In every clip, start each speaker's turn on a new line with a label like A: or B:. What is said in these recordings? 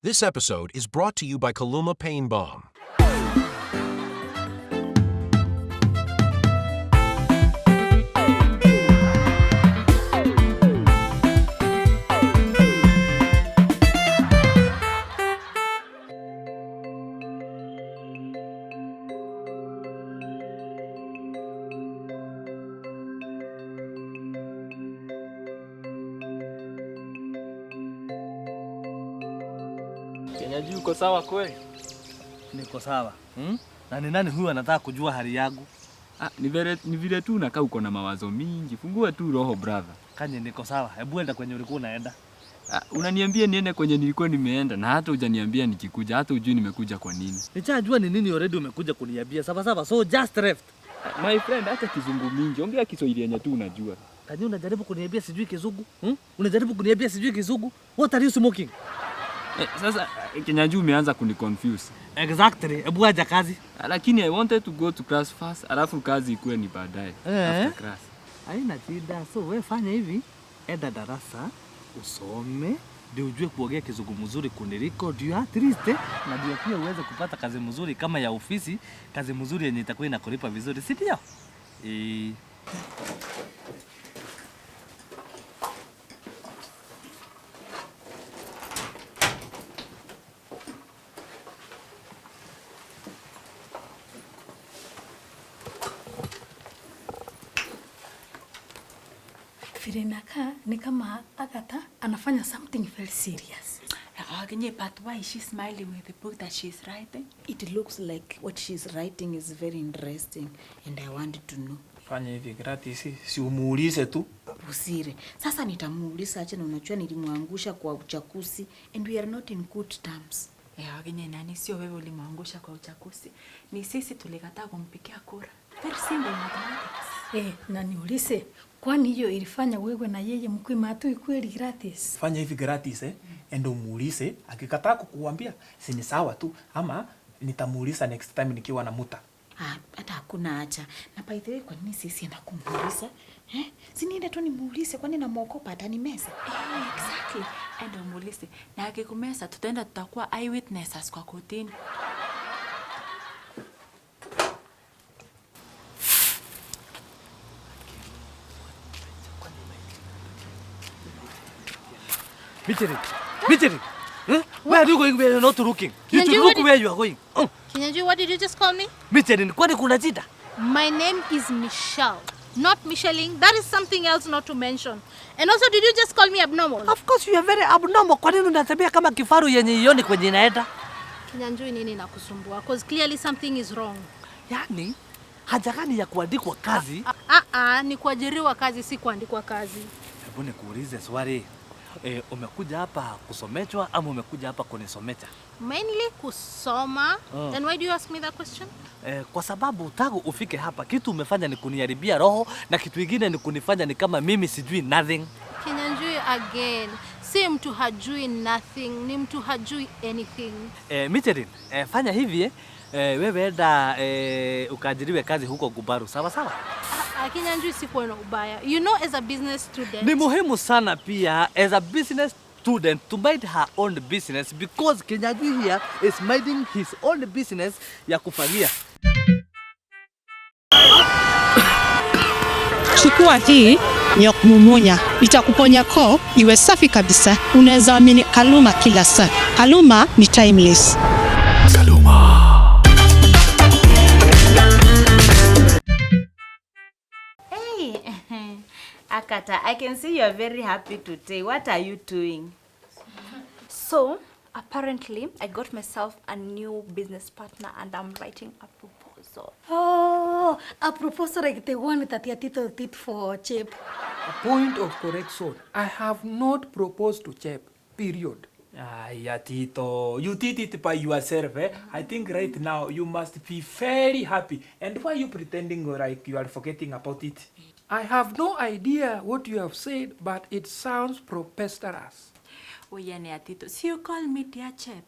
A: This episode is brought to you by Kaluma Pain Balm.
B: Kinyash, uko sawa kweli?
C: Niko sawa. Na ni nani huyu anataka kujua hali yangu?
B: Ni vile tu unakaa uko na mawazo mingi. Fungua tu roho brother.
C: Kanye niko sawa. Hebu enda kwenye ulikuwa unaenda.
B: Unaniambia niende kwenye nilikuwa nimeenda na hata hujaniambia nikikuja, hata hujui nimekuja kwa nini.
C: Nishajua ni nini already umekuja kuniambia. Sawa. So just left.
B: My friend, acha kizungu mingi. Ongea Kiswahili yenye tu unajua.
C: Kanye unajaribu kuniambia sijui kizungu? Unajaribu kuniambia sijui kizungu? What are you smoking?
B: Sasa Kinyash umeanza kuniconfuse.
C: Exactly. Hebu acha kazi.
B: Lakini I wanted to go to class first, alafu kazi ikuwe ni baadaye. After class.
C: Haina shida. So wewe fanya hivi, enda darasa, usome, ndio ujue kuongea kizungu mzuri kuniliko, ndio at least na ndio pia uweze kupata kazi mzuri kama ya ofisi, kazi mzuri yenye itakuwa inakulipa vizuri, si ndio?
D: Vile nakaa ni kama Agatha anafanya something very serious.
E: But why is she smiling with the book that she's writing?
D: It looks like what she's writing is very interesting and I wanted to know.
F: Fanya hivi gratis, si umuulize tu.
D: Usire. Sasa nitamuuliza acha na unajua nilimwangusha kwa uchakuzi and we are not in good terms.
E: Nani sio wewe ulimwangusha kwa uchakuzi. Ni sisi tulikataa kumpikia kura. Very simple mathematics.
D: Na niulize, kwani hiyo ilifanya wewe na yeye mkwe matui kweli gratis?
F: Fanya hivi gratis endo umuulize, akikataa kukuambia si ni sawa tu ama nitamuuliza next time nikiwa na muta.
D: Hata hakuna acha. Na by the way kwa nini sisi anakumuuliza? Si niende tu nimuulize kwani namuogopa atanimeza.
E: Exactly. Endo umuulize. Na akikumeza tutakuwa eyewitnesses kwa kotini.
C: Mitchell. Where are you going where you're not looking? You should look where you are going.
G: Kinyash, what did you just call me?
C: Mitchell, kwani kuna shida?
G: My name is Michelle, not Micheline. That is something else not to mention. And also, did you just call me abnormal?
C: Of course you are very abnormal. Kwa nini unatembea kama kifaru yenye ioni kwenye inaenda?
G: Kinyash, nini inakusumbua? Because clearly something is wrong.
C: Yani, haja gani ya kuandikwa kazi?
G: Ni kuajiriwa kazi, si kuandikwa kazi.
C: Hebu nikuulize swali. Umekuja hapa kusomechwa ama umekuja hapa kunisomecha?
G: Mainly kusoma. And why do you ask me that question?
C: Kwa sababu tangu ufike hapa kitu umefanya ni kuniharibia roho na kitu kingine ni kunifanya ni kama mimi sijui nothing.
G: Kinyash, again, si mtu hajui nothing, ni mtu hajui anything.
C: Mitchell, fanya hivi wewe enda ukaajiriwe kazi huko Gubaru, sawa?
G: Kinyash, sikuwa na ubaya. You know, as a business student,
C: ni muhimu sana pia as a business student to mind her own business because Kinyash here is minding his own business ya kufanyia.
H: Chukua hii ni kumumunya, itakuponya koo iwe safi kabisa. Unaweza amini Kaluma kila saa. Kaluma ni timeless.
E: Akata, I can see you are very happy today. What are you doing? So, apparently, I got myself a new business partner and I'm writing a proposal.
D: Oh, a proposal like the one that your Tito did for Chip.
I: A point of correction. I have not proposed to Chep. Period.
F: Yeah, Tito, you did it by yourself, I think right now you must be very happy. And why are you pretending like you are forgetting about it?
I: I have no idea what you have said, but it sounds preposterous.
E: Tito, so you call me dear Chep?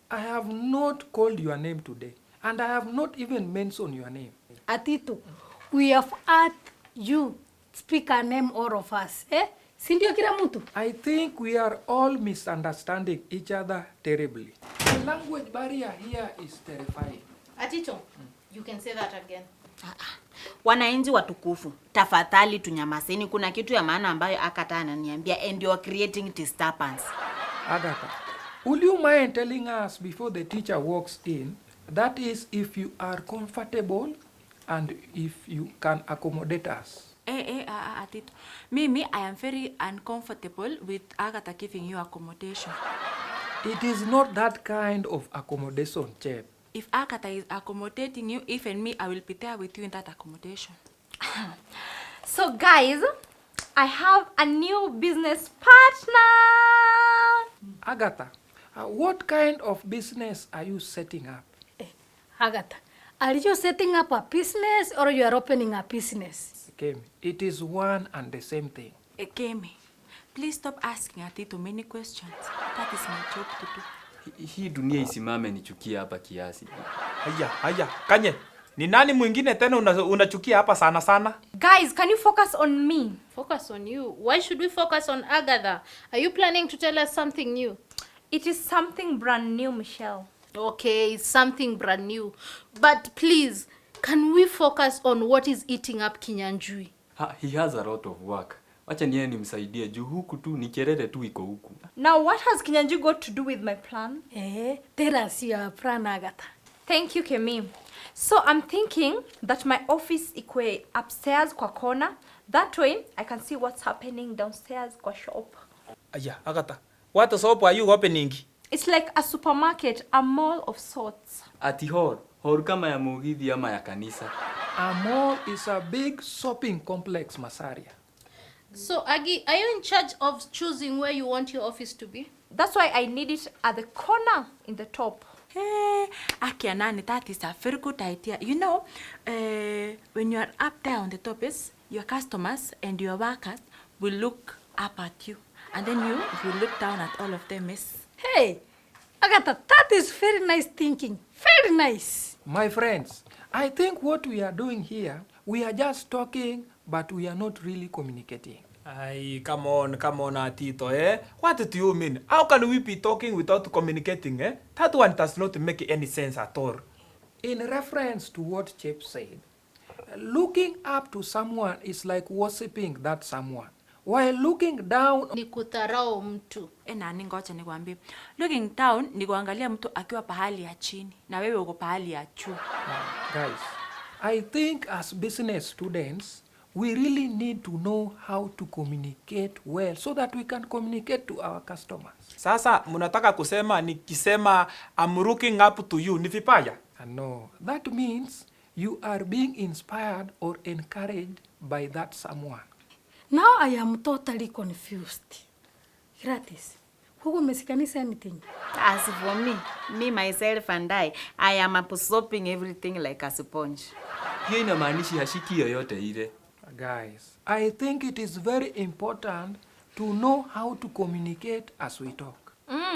I: I have not called your name today, and I have not even mentioned your name.
D: Atito, we have heard you speak a name all of us.
J: Si ndio kila mtu?
I: I think we are all misunderstanding each other terribly. The language barrier here is terrifying.
G: Atito, you can say that again.
D: Wananchi watukufu, tafadhali tunyamaseni, kuna kitu ya maana ambayo Akata ananiambia and you are creating disturbance.
I: Agatha, would you mind telling us before the teacher walks in, that is if you are comfortable and if you can accommodate us?
K: Atito. Mimi, I am very uncomfortable with Agatha giving you accommodation.
I: It is not that kind of accommodation, Chep.
K: If Agatha is accommodating you, even me, I will be there with you in that accommodation.
E: So guys, I have a new business partner.
I: Agatha, what kind of business are you setting up?
J: Agatha, are you setting up a business or you are opening a business?
I: Kemi, it is one and the same thing.
K: Kemi, please stop asking Atito many questions. That is my job to do.
B: Hii dunia isimame nichukie hapa kiasi.
F: Haya, Kanye. Ni nani mwingine tena unachukia hapa sana sana?
E: Guys, can you focus on me?
G: Focus on you? Why should we focus on Agatha? Are you planning to tell us something new?
E: It is something brand new, Michelle.
G: Okay, it's something brand new. But please, can we focus on what is eating up Kinyanjui?
B: He has a lot of work. Wacha niye nimsaidie juu huku tu ni kerere tu iko huku.
E: Now what has Kinyanjui got to do with my plan?
J: Tell us your plan, Agatha.
E: Thank you, Kemi. So I'm thinking that my office ikwe upstairs kwa corner. That way I can see what's happening downstairs kwa shop.
F: Agatha. What shop are you opening?
E: It's like a supermarket, a mall of sorts.
B: Ati hall kama ya mugithi ama ya kanisa.
I: A mall is a big shopping complex, Masaria.
G: So, Agi, are you in charge of choosing where you want your office to be?
E: That's why I need it at the corner in the top.
K: Akianani, that is a very good idea. You know, when you are up there on the top, your customers and your workers will look up at you. And then you will look down at all of them,
J: Hey, Agatha, that is very nice thinking. Very nice.
I: My friends, I think what we are doing here, we are just talking, but we are not really communicating.
F: Ay, come on, Atito, What do you mean? How can we be talking without communicating, That one does not make any sense at all.
I: In reference to what Chep said, looking up to someone is like worshipping that someone, while looking down
G: ni kudharau mtu.
K: Nani ngoja nikwambie. Looking down ni kuangalia mtu akiwa pahali ya chini na wewe uko pahali ya juu.
I: Guys, I think as business students, we really need to know how to communicate well so that we can communicate to our customers.
F: Sasa mnataka kusema nikisema I'm looking up to you ni vibaya?
I: No, that means you are being inspired or encouraged by that someone.
J: Now I am totally confused. Gratis, who umesikanisa anything?
D: As for me myself and I am absorbing everything like a sponge.
B: Hiyo inamaanishi hashiki yoyote ile.
I: Guys, I think it is very important to know how to communicate as we talk.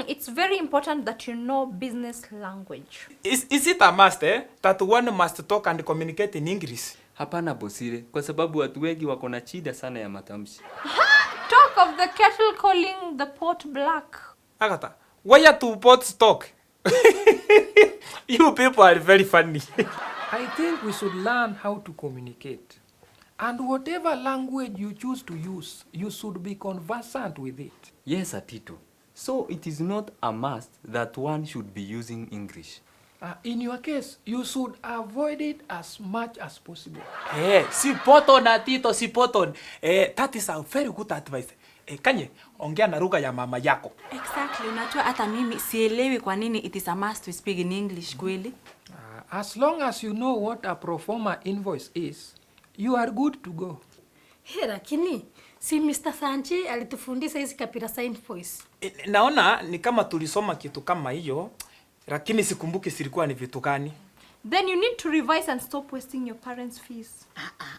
E: It's very important that you know business language.
F: Is it a must, that one must talk and communicate in English?
B: Hapana Bosire, kwa sababu watu wengi wako na shida sana ya matamshi.
E: Talk of the kettle calling the pot black.
F: Agatha, why are two pots talk? You people are very funny.
I: I think we should learn how to communicate. And whatever language you choose to use, you should be conversant with it.
B: Yes, Atito. So it is not a must that one should be using English.
I: In your case, you should avoid it as much as possible.
F: Si potom, Atito, si potom. That is a very good advice. Kanye, ongea na lugha ya mama yako.
K: Exactly. Unajua hata mimi sielewi kwa nini it is a must to speak in English kweli.
I: As long as you know what a pro forma invoice is, you are good to go.
J: Hey, lakini si Mr. Sanji alitufundisha hizi kapira invoice.
F: Naona ni kama tulisoma kitu kama hiyo, lakini sikumbuki silikuwa ni vitu gani.
E: Then you need to revise and stop wasting your parents' fees.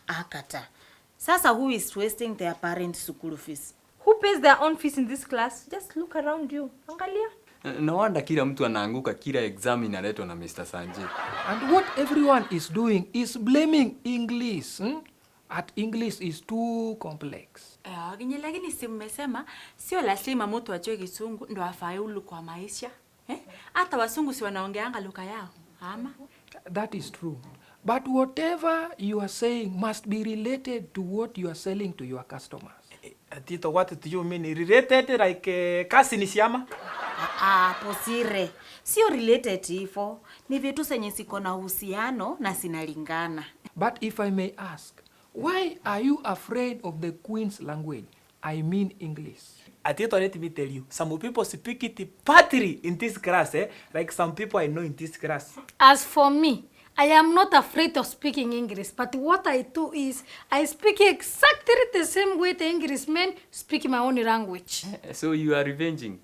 D: Akata. Sasa who is wasting their parents' school fees?
E: Who pays their own fees in this class? Just look around you. Angalia.
B: No wonder kila mtu anaanguka kila exam inaletwa na Mr. Sanji.
I: And what everyone is doing is blaming English. at English is too complex.
K: Lakini si mmesema sio lazima mtu ajue Kisungu ndo afaulu kwa maisha. Hata wasungu si wanaongeanga lugha yao. Ama?
I: That is true. But whatever you are saying must be related to what you are selling to your customers.
F: Tito, what do you mean? Related like kasi ni siama?
D: Posire. Sio related hivyo. Ni vitu senye siko na uhusiano na sinalingana.
I: But if I may ask, why are you afraid of the Queen's language? I mean English.
F: Tito, let me tell you. Some people speak it partly in this class, like some people I know in this class.
J: As for me, I am not afraid of speaking English, but what I do is I speak exactly the same way the Englishmen speak my own language.
B: So you are revenging?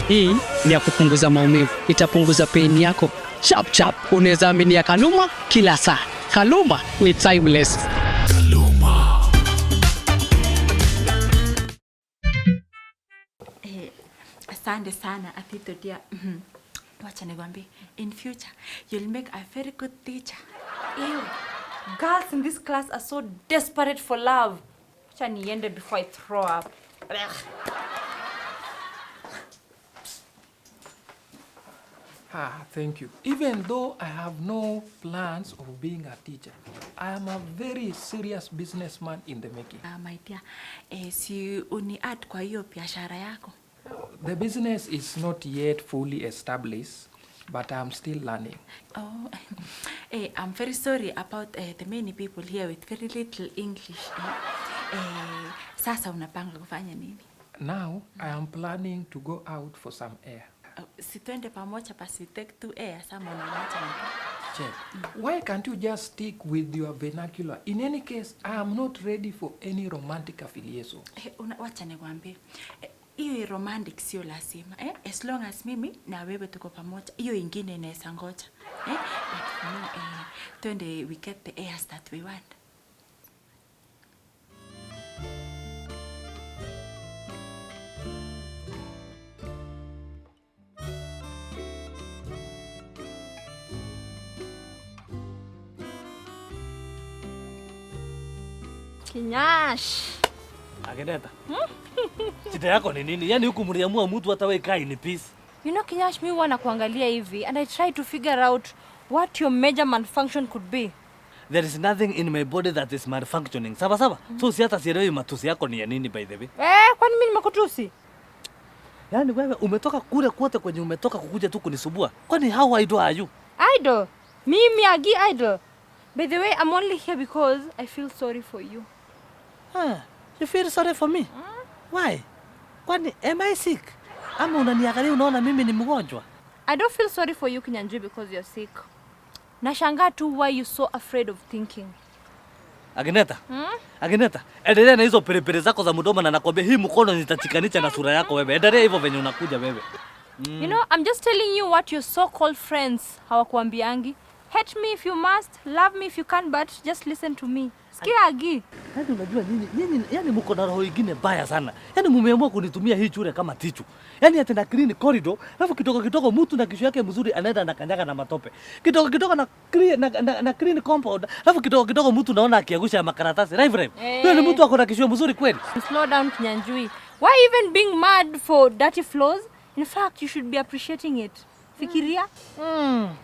H: Hii ni ya kupunguza maumivu. Itapunguza pain yako. Chap chap. Unaweza aminia Kaluma kila saa. Kaluma with timeless.
A: Kaluma.
K: Asante sana Atito dear. Wacha nikwambie, in future you'll make a very good teacher.
E: Ew. Girls in this class are so desperate for love. Acha niende before I throw up.
I: Thank you. Even though I have no plans of being a teacher, I am a very serious businessman in the making.
K: My dear, si uni-add kwa hiyo biashara yako?
I: The business is not yet fully established, but I'm still learning.
K: Oh, I'm very sorry about the many people here with very little English. Sasa unapanga kufanya nini?
I: Now, I am planning to go out for some air.
K: Si twende pamoja basi take 2 air sama unawacha.
I: Chef, why can't you just stick with your vernacular? In any case, I am not ready for any romantic affiliation.
K: Wacha nikwambie. Hiyo romantic sio lazima. As long as mimi na wewe tuko pamoja, hiyo ingine inaweza ngoja. But no, twende we get the airs that we want.
E: Kinyash.
C: Ageneta. Shida yako ni nini? Yaani huku mliamua mtu hata wewe kai ni peace.
E: You know Kinyash, mimi wana kuangalia hivi and I try to figure out what your major malfunction could be.
C: There is nothing in my body that is malfunctioning. Sawa? So si hata sielewi matusi yako ni ya nini by the way.
E: Kwani mimi nimekutusi?
C: Yaani wewe umetoka kule kwote kwenye umetoka kukuja tu kunisubua. Kwani how idle are you?
E: Idle? Mimi agi idle. By the way, I'm only here because I feel sorry for you.
C: You feel sorry for me? Why? Kwani am I sick? Ama unaniangalia unaona mimi ni mgonjwa?
E: I don't feel sorry for you Kinyanjui because you're sick. Nashangaa tu why you so afraid of thinking.
C: Ageneta. Ageneta, endelea na hizo perepere zako za mdomo na nakwambia hii mkono nitachikanisha na sura yako wewe. Endelea hivyo venye unakuja wewe.
E: You know, I'm just telling you what your so-called friends hawakuambiangi. Hate me if you must, love me if you can, but just listen to me. Sikia agi.
C: Yaani unajua nini yani mko na roho nyingine baya sana. Yaani mumeamua kunitumia hii chure kama tichu. Yaani atenda clean corridor, alafu kidogo mtu na kisho yake mzuri anaenda na kanyaga na matope. Kidogo na clean compound, alafu kidogo mtu naona akiangusha makaratasi. Live. Wewe ni mtu akona kisho mzuri kweli?
E: Slow down Kinyanjui. Why even being mad for dirty floors? In fact, you should be appreciating it. Fikiria?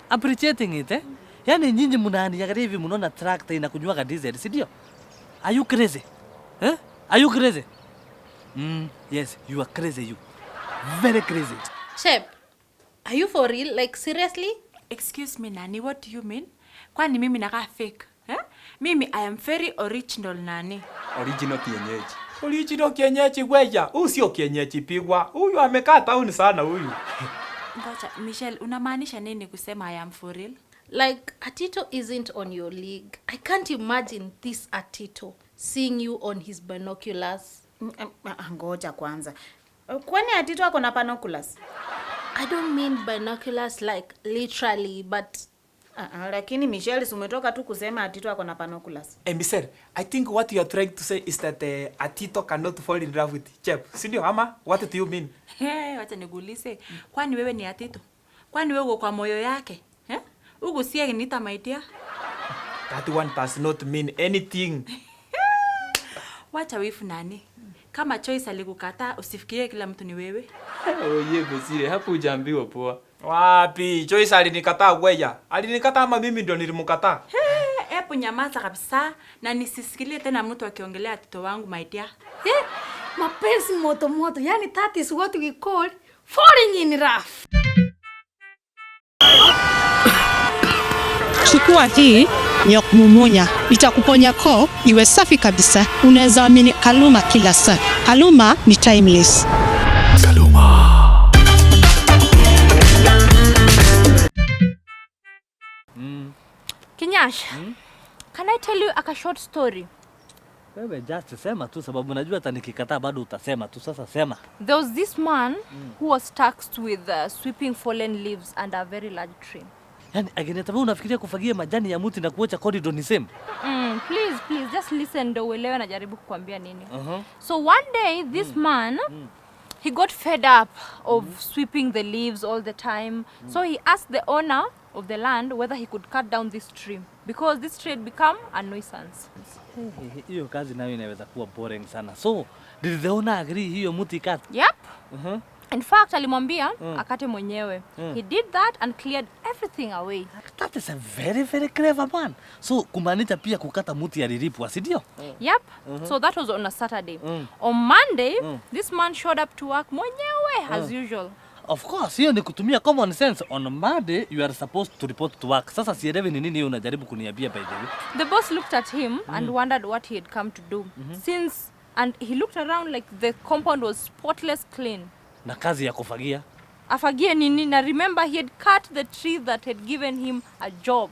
C: Appreciating it, Yaani nyinyi mnaniangalia hivi mnaona tractor inakunywa diesel, si ndio? Are you crazy? Are you crazy? Yes, you are crazy you. Very crazy.
G: Shep, are you for real? Like seriously?
K: Excuse me Nani, what do you mean? Kwani mimi nakaa fake? Mimi I am very original Nani.
B: Original kienyeji.
F: Original kienyeji weja. Huyu sio kienyeji pigwa. Huyu amekaa town sana huyu.
K: Ngoja, Michelle, unamaanisha nini kusema I am for real?
G: Like, Atito isn't on your league. I can't imagine this Atito seeing you on his binoculars.
D: Ngoja kwanza. Kwani Atito ako na binoculars?
G: I don't mean binoculars like literally, but
D: Lakini Michelle, umetoka tu kusema Atito ako na panoculars.
F: Michelle, I think what you are trying to say is that Atito cannot fall in love with Chep. Sindio ama? What do you mean?
K: Wacha niguulize. Kwani wewe ni Atito? Kwani wewe uko kwa moyo yake? Uko siye nita my dear?
F: That one does not mean anything.
K: Wacha wifu nani? Kama Choice alikukataa, usifikirie kila mtu ni wewe.
B: Oye Bosire, hapo hujaambiwa poa.
F: Wapi? Choice alinikataa weya. Alinikataa ama mimi ndio nilimkataa?
K: Hebu nyamaza kabisa na nisisikilie tena mtu akiongelea Atito wangu my dear.
J: Mapenzi moto moto. Yani that is what we call falling in love.
H: Chukua hii nyokmumunya, itakuponya koo iwe safi kabisa. Unaweza amini Kaluma kila saa. Kaluma ni timeless.
A: Kaluma.
E: Kinyash, can I tell you a short story?
C: Wewe just sema tu sababu najua hata nikikataa bado utasema tu, sasa sema.
E: There was this man who was tasked with sweeping fallen leaves under a very large tree.
C: Yani Agneta, wewe unafikiria kufagia majani ya mti na kuacha corridor ni same?
E: Please just listen ndio uelewe najaribu kukuambia nini. So one day this man he got fed up of sweeping the leaves all the time. So he asked the owner of the land whether he could cut down this tree because this tree had become a nuisance.
C: Hiyo kazi nayo inaweza kuwa boring sana. So did the owner agree hiyo mti cut?
E: Yep. In fact, alimwambia akate mwenyewe. He did that and cleared everything away.
C: That is a very very clever man. So kumaanisha pia kukata mti alilipwa, si ndio?
E: Yep. So that was on a Saturday. On Monday, this man showed up to work mwenyewe as usual.
C: Of course, hiyo ni kutumia common sense. On Monday, you are supposed to report to work. Sasa sielewi ni nini hiyo unajaribu kuniambia by the way.
E: The boss looked at him and wondered what he had come to do. And he looked around like the compound was spotless clean.
C: Na kazi ya kufagia?
E: Afagie nini? Na remember he had cut the tree that had given him a job.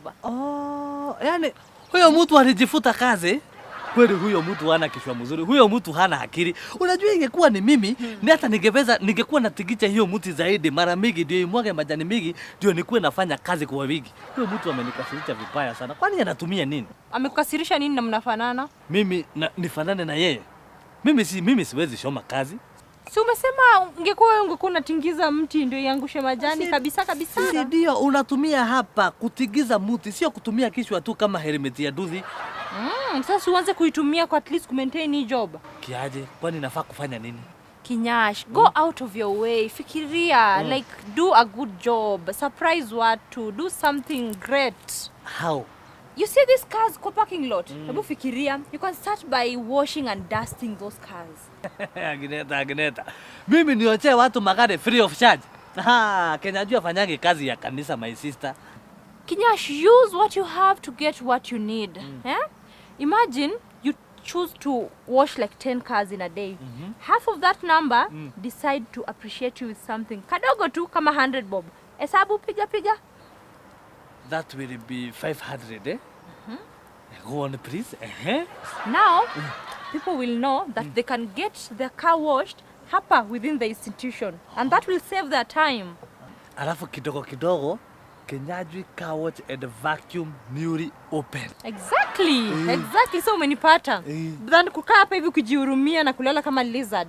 C: Yani huyo mtu alijifuta kazi. Kweli huyo mtu hana kichwa mzuri. Huyo mtu hana akili. Unajua ingekuwa ni mimi, ni hata ningekuwa natigicha hiyo mti zaidi mara mingi ndio imwage majani mingi ndio nikuwe nafanya kazi kwa wingi. Huyo mtu amenikasirisha vibaya sana. Kwani anatumia nini?
E: Amekukasirisha nini na mnafanana?
C: Mimi nifanane na yeye. Mimi siwezi shoma kazi.
E: Si umesema ungekuwa unatingiza mti ndio iangushe majani kabisa?
C: Si ndio unatumia hapa kutigiza mti, sio kutumia kichwa tu kama helmet ya duthi.
E: Sasa uanze kuitumia kwa at least maintain hii job.
C: Kiaje? Kwani nafaa kufanya nini?
E: Kinyash, go out of your way. Fikiria, like do a good job. Surprise watu, do something great.
C: How?
E: You see these cars kwa parking lot? Hebu fikiria, you can start by washing and dusting those cars.
C: Agneta. Mimi nioche watu magari free of charge. Kenajua fanyage kazi ya kanisa my sister.
E: Kinyash, use what you have to get what you need. Imagine you choose to wash like 10 cars in a day. Half of that number decide to appreciate you with something. Kadogo tu kama 100 bob. Hesabu piga.
C: That will be 500, eh? Go on, please.
E: Now, people will know that they can get their car washed hapa within the institution. And that will save their time.
C: Alafu kidogo, Kenyajwi car wash and vacuum newly open.
E: Exactly. So umenipata. Then kukaa hapa hivi kujihurumia na kulala kama lizard.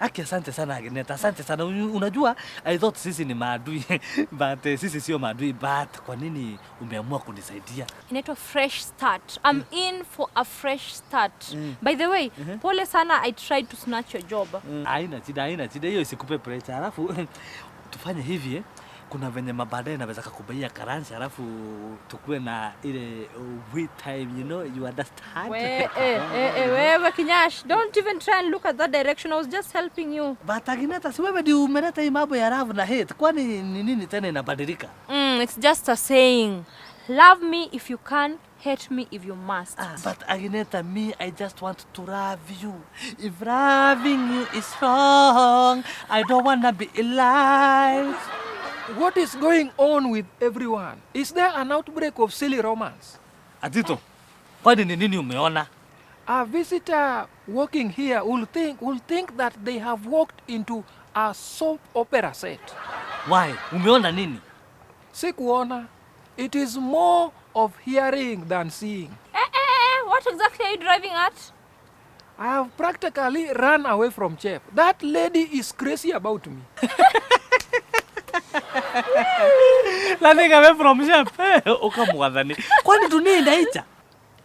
C: Aki asante sana Agneta, asante sana. Unajua, I thought sisi ni maadui, but sisi sio maadui, but kwa nini umeamua kunisaidia?
E: Inaitwa fresh start. I'm in for a fresh start. By the way, pole sana I tried to snatch your job.
C: Haina shida, hiyo isikupe pressure. Alafu tufanye hivi kuna venye mabadaye naweza kukubaia karansi alafu tukue na ile we time, you understand?
E: Wewe Kinyash, don't even try and look at that direction. I was just helping you.
C: But Agneta, si wewe ndio umeleta hii mambo ya love na hate. Kwani ni nini tena inabadilika?
E: It's just a saying. Love me if you can, hate me if you must.
C: But Agneta, me, I just want to love you. If loving you is wrong, I don't wanna be alive.
I: What is going on with everyone? Is there an outbreak of silly romance?
C: Atito, kwani ni nini umeona?
I: A visitor walking here will think that they have walked into a soap opera set.
C: Why? Umeona nini?
I: Sikuona. It is more of hearing than seeing.
E: What exactly are you driving at?
I: I have practically run away from Chef. That lady is crazy about me.
C: Running away from Chef. Ukamwadhani. Kwani dunia inaita?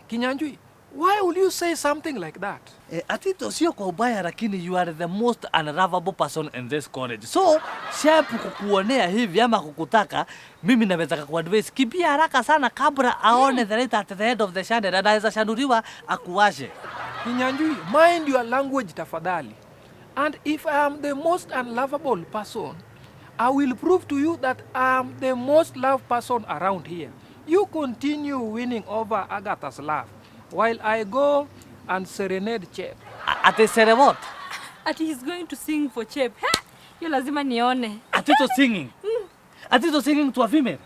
I: Kinyanjui, why will you say something like that?
C: Atito sio kwa ubaya, lakini you are the most unlovable person in this college. So, Chef kukuonea hivi ama kukutaka, mimi naweza kukuadvise kimbia haraka sana kabla aone the light at the end of the channel, na anaweza shanuriwa akuwashe.
I: Kinyanjui, mind your language tafadhali. And if I am the most unlovable person, I will prove to you that I am the most loved person around here. You continue winning over Agatha's love, while I go and serenade Chef.
C: Ate sere what?
E: Ati he's going to sing for Chep. Hiyo lazima nione.
C: Atito singing? Atito singing to a female?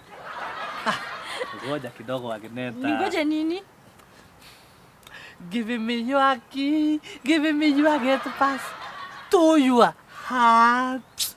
C: Ngoja kidogo Agneta.
E: Ningoje nini?
C: Give me your key, give me your gate pass to your heart.